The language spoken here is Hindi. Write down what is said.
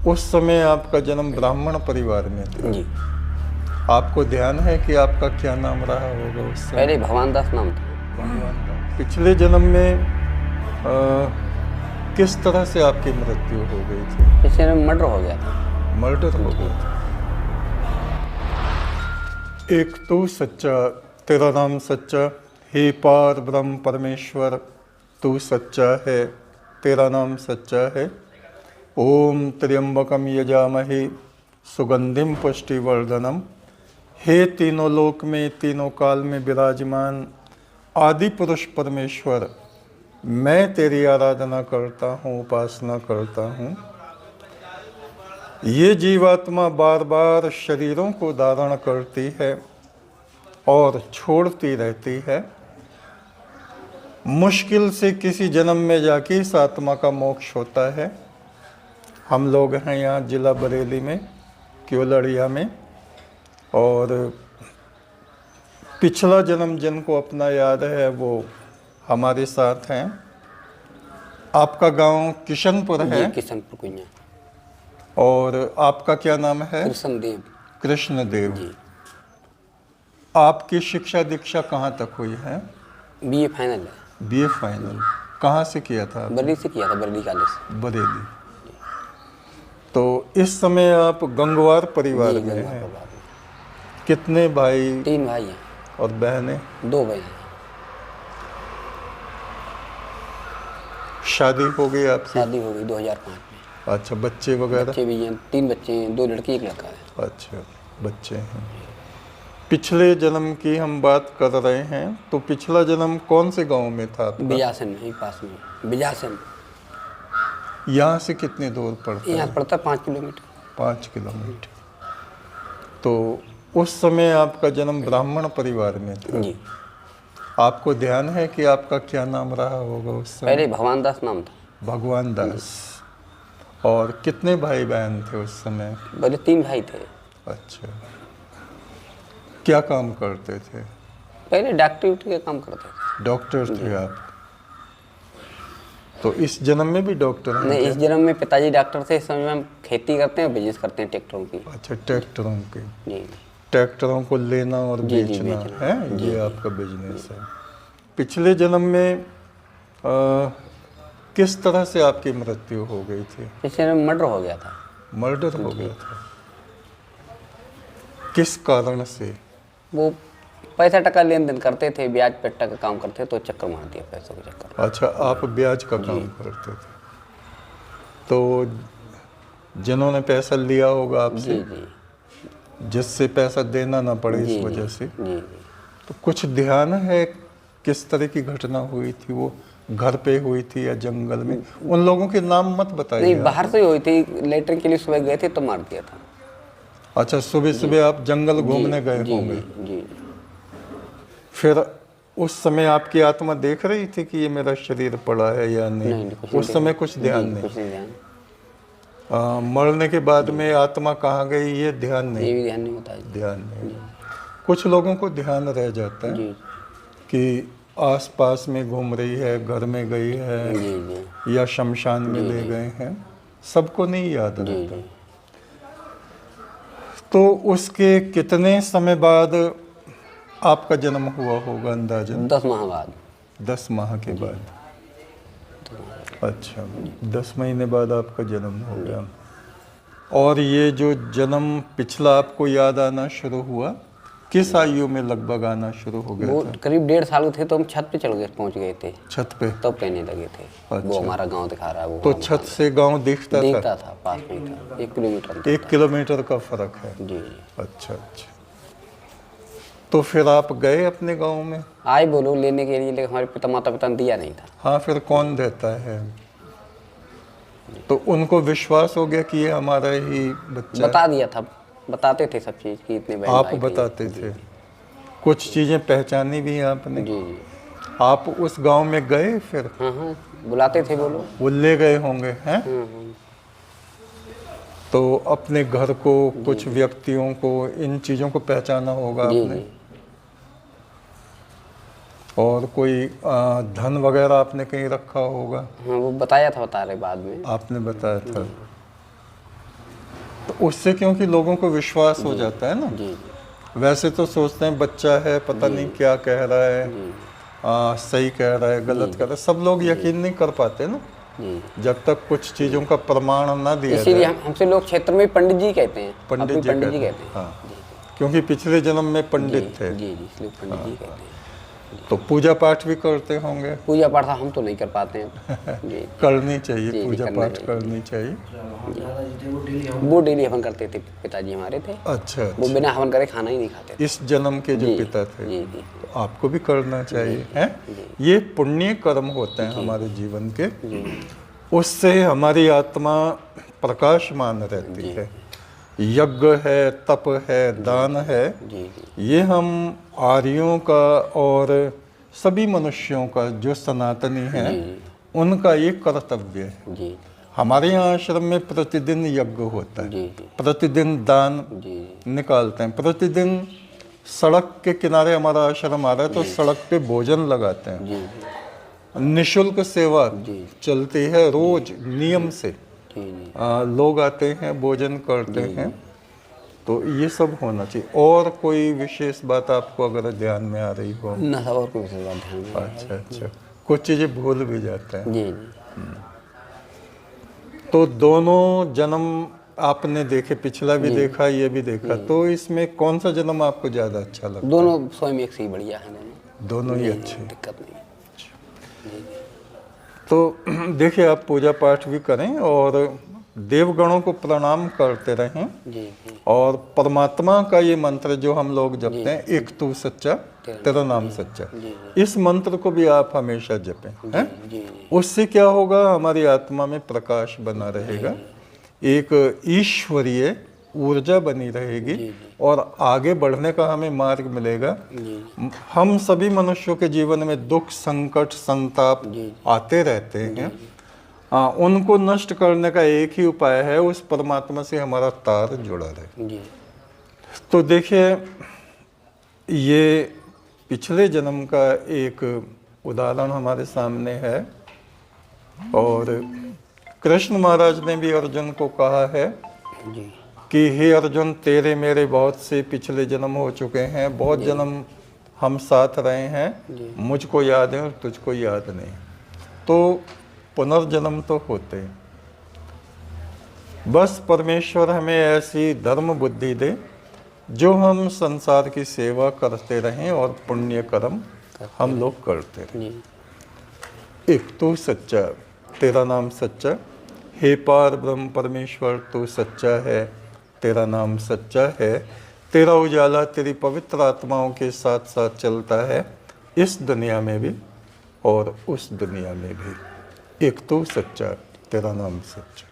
उस समय आपका जन्म ब्राह्मण परिवार में था। जी। आपको ध्यान है कि आपका क्या नाम रहा होगा उस समय? पहले भगवान दास नाम था। भगवान दास। पिछले जन्म में किस तरह से आपकी मृत्यु हो गई थी? इस जन्म में मर्डर हो गया था। मर्डर हो गया था। एक तू सच्चा, तेरा नाम सच्चा, हे पार ब्रह्म परमेश्वर, तू सच्चा है, तेरा नाम सच्चा है। ओम त्र्यंबकम यजामहे सुगंधिम पुष्टिवर्धनम। हे तीनों लोक में, तीनों काल में विराजमान आदि पुरुष परमेश्वर, मैं तेरी आराधना करता हूँ, उपासना करता हूँ। ये जीवात्मा बार बार शरीरों को धारण करती है और छोड़ती रहती है। मुश्किल से किसी जन्म में जाके इस आत्मा का मोक्ष होता है। हम लोग हैं यहाँ जिला बरेली में, क्योलड़िया में, और पिछला जन्म जिनको अपना याद है वो हमारे साथ हैं। आपका गांव किशनपुर है? किशनपुर कुइया। और आपका क्या नाम है? कृष्णदेव। कृष्णदेव जी। आपकी शिक्षा दीक्षा कहाँ तक हुई है? बीए फाइनल है। बीए फाइनल कहाँ से किया था? बरेली से किया था, बरेली कॉलेज से। बरेली। तो इस समय आप गंगवार परिवार में गंगवार हैं। परिवार में। कितने भाई? 3 भाई हैं। और बहनें? 2 बहन हैं। शादी हो गई आपकी? शादी हो गई 2005 में। अच्छा, बच्चे वगैरह? बच्चे भी हैं, 3 बच्चे हैं, 2 लड़की 1 लड़का है। अच्छा, बच्चे हैं। पिछले जन्म की हम बात कर रहे हैं, तो पिछला जन्म कौन से गांव में था आपका? बिजासन में, ही पास में बिजासन। यहाँ से कितने दूर पड़ता है? यहाँ पड़ता है 5 किलोमीटर। 5 किलोमीटर। तो उस समय आपका जन्म ब्राह्मण परिवार में था। जी। आपको ध्यान है कि आपका क्या नाम रहा होगा उस समय? पहले भगवान दास नाम था। भगवान दास। और कितने भाई बहन थे उस समय? पहले 3 भाई थे। अच्छा, क्या काम करते थे? पहले डॉक्टरी का काम करते थे। डॉक्टर थे आप? तो इस जन्म में भी डॉक्टर हैं? नहीं, इस जन्म में पिताजी डॉक्टर थे। इस समय हम खेती करते हैं, बिजनेस करते हैं ट्रैक्टरों की। अच्छा, ट्रैक्टरों की। जी। ट्रैक्टरों को लेना और जी, बेचना बेचना। है, जी, ये आपका बिजनेस है। पिछले जन्म में किस तरह से आपकी मृत्यु हो गई थी? इस जन्म में मर्डर हो गया था। मर्डर हो गया था। किस कारण से? वो पैसा टका लेन देन करते थे, ब्याज पेट्टा का काम करते, तो चक्कर मार दिया पैसों के चक्कर। अच्छा, आप ब्याज का काम करते थे। तो जिन्होंने पैसा लिया होगा आपसे, जी जी जिससे पैसा देना ना पड़े इस वजह से, जी। तो कुछ ध्यान है किस तरह की घटना हुई थी? वो घर पे हुई थी या जंगल में? उन लोगों के नाम मत बताइए। नहीं, बाहर से ही हुई थी। लेटर के लिए सुबह गए थे तो मार दिया था। अच्छा, सुबह सुबह आप जंगल घूमने गए जी होंगे। जी जी। फिर उस समय आपकी आत्मा देख रही थी कि ये मेरा शरीर पड़ा है या नहीं? नहीं, कुछ नहीं उस समय कुछ ध्यान नहीं? कुछ नहीं ध्यान। मरने के बाद में आत्मा कहाँ गई ये ध्यान ये नहीं? भी ध्यान नहीं होता है। ध्यान नहीं। कुछ लोगों को ध्यान रह जाता है जी कि आसपास में घूम रही है, घर में गई है, जी जी या शमशान में ले गए हैं। सबको नहीं याद जी रहता। जी। तो उसके कितने समय बाद आपका जन्म हुआ होगा अंदाजन? 10 माह बाद। 10 माह के बाद। अच्छा, 10 महीने बाद आपका जन्म हो गया। और ये जो जन्म पिछला आपको याद आना शुरू हुआ, किस आयु में लगभग आना शुरू हो गया वो था? करीब 1.5 साल के थे तो हम छत पे पहुंच गए थे। छत पे? तब कहने लगे थे वो हमारा गांव दिखा रहा है। वो तो छत से गांव दिखता देखता था, पास में ही था, 1 किलोमीटर। 1 किलोमीटर का फर्क है। जी। अच्छा अच्छा। तो फिर आप गए अपने गांव में? आए बोलो लेने के लिए, लेकिन हमारे माता पिता ने दिया नहीं था। हाँ, फिर कौन देता है? तो उनको विश्वास हो गया कि ये हमारा ही बच्चा है? बता दिया था, बताते थे सब चीज़ कि इतने बहन आप भाई थे। बताते थे? कुछ चीज़ें पहचानी भी आपने? जी जी। आप उस गांव में गए फिर? हाँ हाँ, बुलाते थे बोलो। वो ले गए होंगे हैं? तो अपने घर को, कुछ व्यक्तियों को, इन चीज़ों को पहचाना होगा जी आपने? जी। और कोई धन वगैरह आपने कहीं रखा होगा? हाँ, वो बताया था, बता रहे बाद में। आपने बताया था। तो उससे क्योंकि लोगों को विश्वास हो जाता है ना। जी जी वैसे तो सोचते हैं बच्चा है, पता नहीं क्या कह रहा है, सही कह रहा है, गलत कह रहा है, सब लोग यकीन नहीं कर पाते ना जी। जब तक कुछ चीज़ों का प्रमाण ना दिया इसीलिए जाए। हमसे लोग क्षेत्र में पंडित जी कहते हैं, पंडित अपनी जी पंडित जी कहते कहते हैं। हाँ, क्योंकि पिछले जन्म में पंडित थे। जी जी, इसलिए पंडित जी कहते हैं। तो पूजा पाठ भी करते होंगे। पूजा पाठ हम तो नहीं कर पाते हैं। जी करनी चाहिए, जी, पूजा करना पाठ चाहिए। करनी चाहिए। वो डेली हवन करते थे, पिताजी हमारे थे, अच्छा, वो अच्छा। बिना हवन करे खाना ही नहीं खाते थे। इस जन्म के जो जी, पिता थे, जी जी तो आपको भी करना चाहिए है। ये पुण्य कर्म होते हैं हमारे जीवन के, उससे हमारी आत्मा प्रकाशमान रहती है। यज्ञ है, तप है, दान है, जी जी ये हम आर्यों का और सभी मनुष्यों का जो सनातनी है उनका ये कर्तव्य है। जी हमारे यहाँ आश्रम में प्रतिदिन यज्ञ होता है, जी जी प्रतिदिन दान जी निकालते हैं, प्रतिदिन सड़क के किनारे हमारा आश्रम आ रहा है तो सड़क पे भोजन लगाते हैं, जी निशुल्क सेवा चलती है रोज नियम से। जी जी लोग आते हैं, भोजन करते हैं, तो ये सब होना चाहिए। और कोई विशेष बात आपको अगर ध्यान में आ रही हो? ना सब और कोई विशेष बात ध्यान में। अच्छा अच्छा, कुछ चीज़ें भूल भी जाते हैं। जी जी तो दोनों जन्म आपने देखे, पिछला भी देखा, ये भी देखा, तो इसमें कौन सा जन्म आपको ज़्यादा अच्छा लगा? दोनों स्वयं एक से ही बढ़िया है, दोनों ही जी, अच्छे। दिक्कत नहीं है। तो देखिए, आप पूजा पाठ भी करें और देवगणों को प्रणाम करते रहें, जी जी और परमात्मा का ये मंत्र जो हम लोग जपते हैं, एक तू सच्चा तेरा नाम सच्चा, इस मंत्र को भी आप हमेशा जपें हैं। जी जी उससे क्या होगा, हमारी आत्मा में प्रकाश बना रहेगा, एक ईश्वरीय ऊर्जा बनी रहेगी और आगे बढ़ने का हमें मार्ग मिलेगा। हम सभी मनुष्यों के जीवन में दुख, संकट, संताप आते रहते हैं। उनको नष्ट करने का एक ही उपाय है, उस परमात्मा से हमारा तार जुड़ा रहे। जी तो देखिए, ये पिछले जन्म का एक उदाहरण हमारे सामने है, और कृष्ण महाराज ने भी अर्जुन को कहा है जी कि हे अर्जुन, तेरे मेरे बहुत से पिछले जन्म हो चुके हैं, बहुत जन्म हम साथ रहे हैं, मुझको याद है और तुझको याद नहीं, तो पुनर्जन्म तो होते हैं। बस परमेश्वर हमें ऐसी धर्म बुद्धि दे जो हम संसार की सेवा करते रहें और पुण्य कर्म हम लोग करते रहें। जी एक तू सच्चा, तेरा नाम सच्चा, हे पार ब्रह्म परमेश्वर तू सच्चा है, तेरा नाम सच्चा है, तेरा उजाला तेरी पवित्र आत्माओं के साथ साथ चलता है, इस दुनिया में भी और उस दुनिया में भी। एक तू सच्चा, तेरा नाम सच्चा।